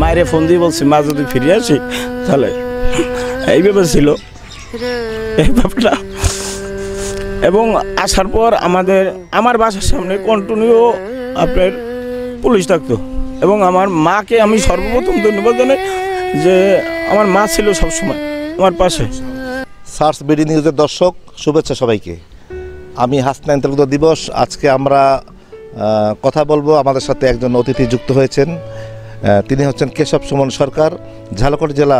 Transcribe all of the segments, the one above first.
মায়েরে phone দিয়ে বলছি মা যদি ফিরে আসি তাহলে এইভাবে ছিল এই ব্যাপারটা। এবং আসার পর আমার বাসার সামনে কন্টিনিউ আপনার পুলিশ থাকতো এবং আমার মাকে আমি সর্বপ্রথম ধন্যবাদ জানাই যে আমার মা ছিল সবসময় আমার পাশে। সার্চ বিডি নিউজের দর্শক শুভেচ্ছা সবাইকে। আমি হাসনাইন তালুকদার দিবস। আজকে আমরা কথা বলবো, আমাদের সাথে একজন অতিথি যুক্ত হয়েছেন। তিনি হচ্ছেন কেশব সুমন সরকার, ঝালকাঠি জেলা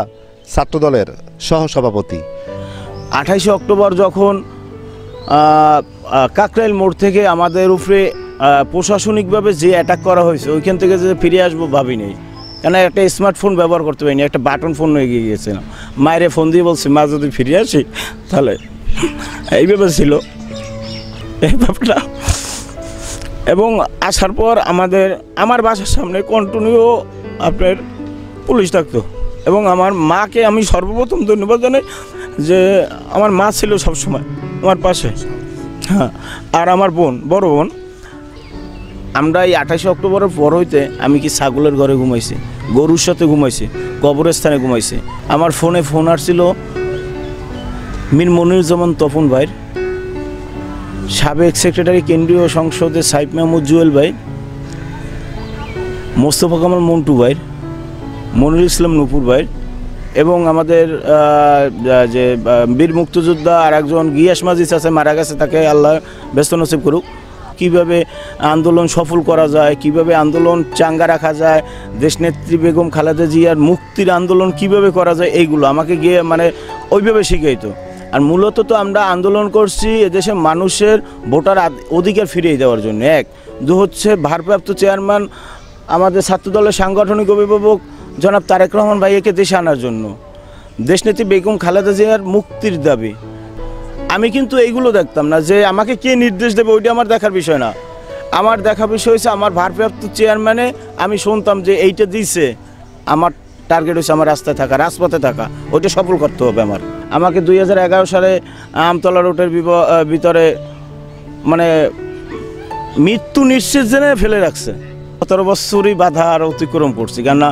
ছাত্রদলের সহসভাপতি। 28 অক্টোবর যখন কাকরাইল মোড় থেকে আমাদের উপরে প্রশাসনিকভাবে যে অ্যাটাক করা হয়েছে, ওইখান থেকে যে ফিরে আসবো ভাবিনি, কেন একটা স্মার্টফোন ব্যবহার করতে পারিনি, একটা বাটন ফোন হয়ে গিয়েছিলাম। মায়েরে ফোন দিয়ে বলছি মা যদি ফিরে আসি তাহলে এইভাবে ছিল এই ব্যাপারটা। এবং আসার পর আমার বাসার সামনে কন্টিনিউ আপনার পুলিশ থাকতো এবং আমার মাকে আমি সর্বপ্রথম ধন্যবাদ জানাই যে আমার মা ছিল সবসময় আমার পাশে। হ্যাঁ, আর আমার বড় বোন, আমরা এই 28 অক্টোবরের পর হইতে আমি কি ছাগলের ঘরে ঘুমাইছি, গরুর সাথে ঘুমাইছি, কবরস্থানে ঘুমাইছি। আমার ফোন আসছিল মীর মনিরুজ্জামান তপন ভাইয়ের, সাবেক সেক্রেটারি কেন্দ্রীয় সংসদে সাইফ মাহমুদ জুয়েল ভাই, মোস্তফা কামাল মন্টু ভাইয়ের, মনিরুল ইসলাম নূপুর ভাইয়ের এবং আমাদের যে বীর মুক্তিযোদ্ধা আর একজন গিয়াস মাজিদ আছে, মারা গেছে, তাকে আল্লাহ ব্যস্ত নসিব করুক। কীভাবে আন্দোলন সফল করা যায়, কিভাবে আন্দোলন চাঙ্গা রাখা যায়, দেশনেত্রী বেগম খালেদা জিয়ার মুক্তির আন্দোলন কিভাবে করা যায়, এইগুলো আমাকে গিয়ে ওইভাবে শিখাইতো। আর মূলত তো আমরা আন্দোলন করছি এদেশে মানুষের ভোটার অধিকার ফিরিয়ে দেওয়ার জন্য। দু হচ্ছে ভারপ্রাপ্ত চেয়ারম্যান আমাদের ছাত্রদলের সাংগঠনিক অভিভাবক জনাব তারেক রহমান ভাইয়াকে দেশে আনার জন্য, দেশনেত্রী বেগম খালেদা জিয়ার মুক্তির দাবি। আমি কিন্তু এইগুলো দেখতাম না যে আমাকে কে নির্দেশ দেবে, ওইটা আমার দেখার বিষয় না। আমার দেখার বিষয় হচ্ছে আমার ভারপ্রাপ্ত চেয়ারম্যানে আমি শুনতাম যে এইটা দিছে, আমার টার্গেট হচ্ছে আমার রাজপথে থাকা, ওইটা সফল করতে হবে। আমাকে 2011 সালে আমতলা রোডের ভিতরে মৃত্যু নিশ্চিত জেনে ফেলে রাখছে। 17 বছরই বাধা আর অতিক্রম করছি, কেননা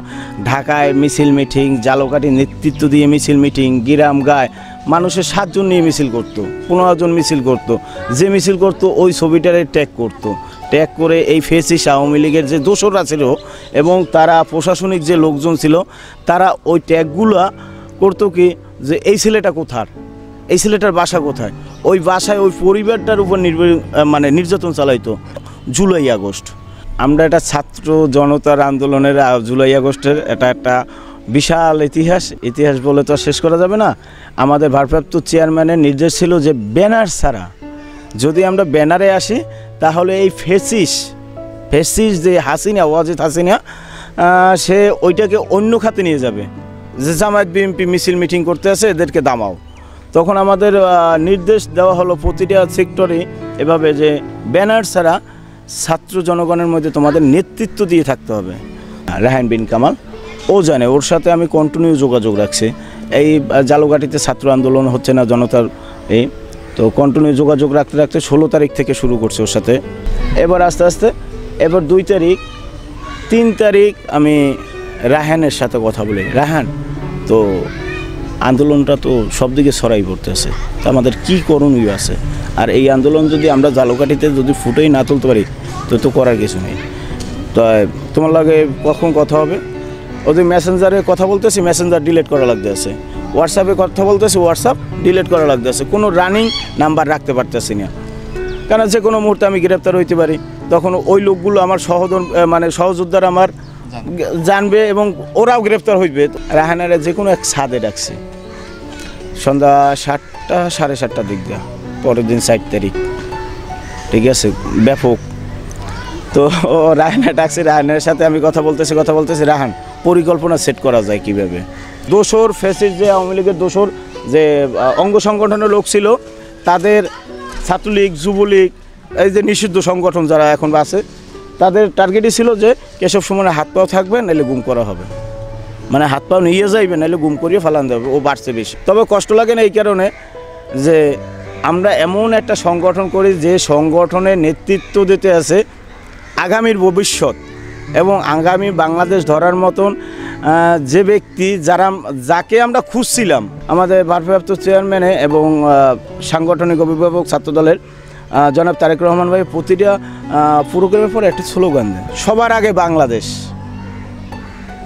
ঢাকায় মিছিল মিটিং, ঝালকাঠি নেতৃত্ব দিয়ে মিছিল মিটিং, গ্রাম গায়ে মানুষের 7 জন নিয়ে মিছিল করতো, 15 জন মিছিল করতো। যে মিছিল করতো ওই ছবিটারে ট্যাগ করে এই ফেসিস আওয়ামী লীগের যে দোসররা ছিল এবং তারা প্রশাসনিক যে লোকজন ছিল, তারা ওই ট্যাগগুলা করতো কি যে এই ছেলেটা কোথার, এই ছেলেটার বাসা কোথায়, ওই বাসায় ওই পরিবারটার উপর নির্যাতন চালাইতো। জুলাই আগস্ট, আমরা এটা ছাত্র জনতার আন্দোলনের জুলাই আগস্টের একটা বিশাল ইতিহাস বলে তো শেষ করা যাবে না। আমাদের ভারপ্রাপ্ত চেয়ারম্যানের নির্দেশ ছিল যে ব্যানার ছাড়া যদি আমরা ব্যানারে আসি তাহলে এই ফেসিস যে ওয়াজিদ হাসিনা, সে ওইটাকে অন্য খাতে নিয়ে যাবে, যে জামায়াত বিএনপি মিছিল মিটিং করতে আছে, এদেরকে দামাও। তখন আমাদের নির্দেশ দেওয়া হলো প্রতিটা সেক্টরে এভাবে যে ব্যানার ছাড়া ছাত্র জনগণের মধ্যে তোমাদের নেতৃত্ব দিয়ে থাকতে হবে। রাহান বিন কামাল ও জানে, ওর সাথে আমি কন্টিনিউ যোগাযোগ রাখছি। এই ঝালকাঠিতে ছাত্র আন্দোলন হচ্ছে না জনতার, তো কন্টিনিউ যোগাযোগ রাখতে 16 তারিখ থেকে শুরু করছে ওর সাথে। এবার আস্তে আস্তে 2 তারিখ 3 তারিখ আমি রাহানের সাথে কথা বলি, রাহান তো আন্দোলনটা তো সব দিকে ছড়াই পড়তেছে, তো আমাদের কী করণীয় আছে, আর এই আন্দোলন যদি আমরা ঝালকাঠিতে যদি ফুটেই না তুলতে পারি তো করার কিছু নেই। তো তোমার লাগে কখন কথা হবে, ওদের মেসেঞ্জারে কথা বলতেছি, মেসেঞ্জার ডিলিট করা লাগতেছে, হোয়াটসঅ্যাপে কথা বলতেছি, হোয়াটসঅ্যাপ ডিলিট করা লাগতেছে, কোনো রানিং নাম্বার রাখতে পারতেছি না, কেন যে কোনো মুহূর্তে আমি গ্রেপ্তার হইতে পারি। তখন ওই লোকগুলো আমার সহযোদ্ধারা আমার জানবে এবং ওরাও গ্রেপ্তার হইবে। রাহানারা যে কোনো এক ছাদে ডাকছে সন্ধ্যা 7টা 7:30টার দিক দিয়ে, পরের দিন 4 তারিখ, ঠিক আছে, ব্যাপক। তো রাহানা ডাকছে, রাহানের সাথে আমি কথা বলতেছি, রাহান পরিকল্পনা সেট করা যায় কীভাবে। দোসর ফেসিস যে আওয়ামী লীগের দোসর যে অঙ্গ সংগঠনের লোক ছিল, তাদের ছাত্রলীগ, যুবলীগ, এই যে নিষিদ্ধ সংগঠন যারা এখন আছে, তাদের টার্গেটই ছিল যে কেশব সুমনের হাত পাও থাকবে, নাহলে গুম করা হবে, হাত পাও নিয়ে যাইবে, নাহলে গুম করিয়ে ফালান দেবে। ও বাড়ছে বেশি। তবে কষ্ট লাগে না এই কারণে যে আমরা এমন একটা সংগঠন করি যে সংগঠনের নেতৃত্ব দিতে আছে আগামীর ভবিষ্যৎ এবং আগামী বাংলাদেশ ধরার মতন যে ব্যক্তি যাকে আমরা খুঁজছিলাম, আমাদের ভারপ্রাপ্ত চেয়ারম্যানে এবং সাংগঠনিক অভিভাবক ছাত্রদলের জনাব তারেক রহমান ভাই প্রতিটা প্রোগ্রামের পর একটা স্লোগান দেন, সবার আগে বাংলাদেশ।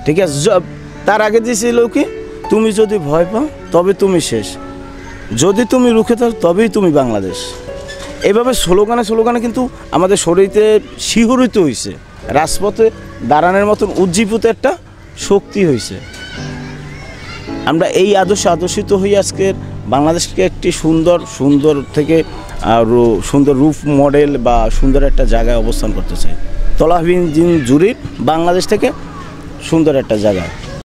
ঠিক আছে, তার আগে দিয়েছিল কি, তুমি যদি ভয় পাও তবে তুমি শেষ, যদি তুমি রুখে থাকো তবেই তুমি বাংলাদেশ। এভাবে স্লোগানে কিন্তু আমাদের শরীরে শিহরিত হয়েছে, রাজপথে দাঁড়ানোর মতন উজ্জীবিত একটা শক্তি হয়েছে। আমরা এই আদর্শিত হয়ে আজকের বাংলাদেশকে একটি সুন্দর থেকে সুন্দর রূপ মডেল বা সুন্দর একটা জায়গায় অবস্থান করতে চাই। তলাবিহীন জুড়ে বাংলাদেশ থেকে সুন্দর একটা জায়গা।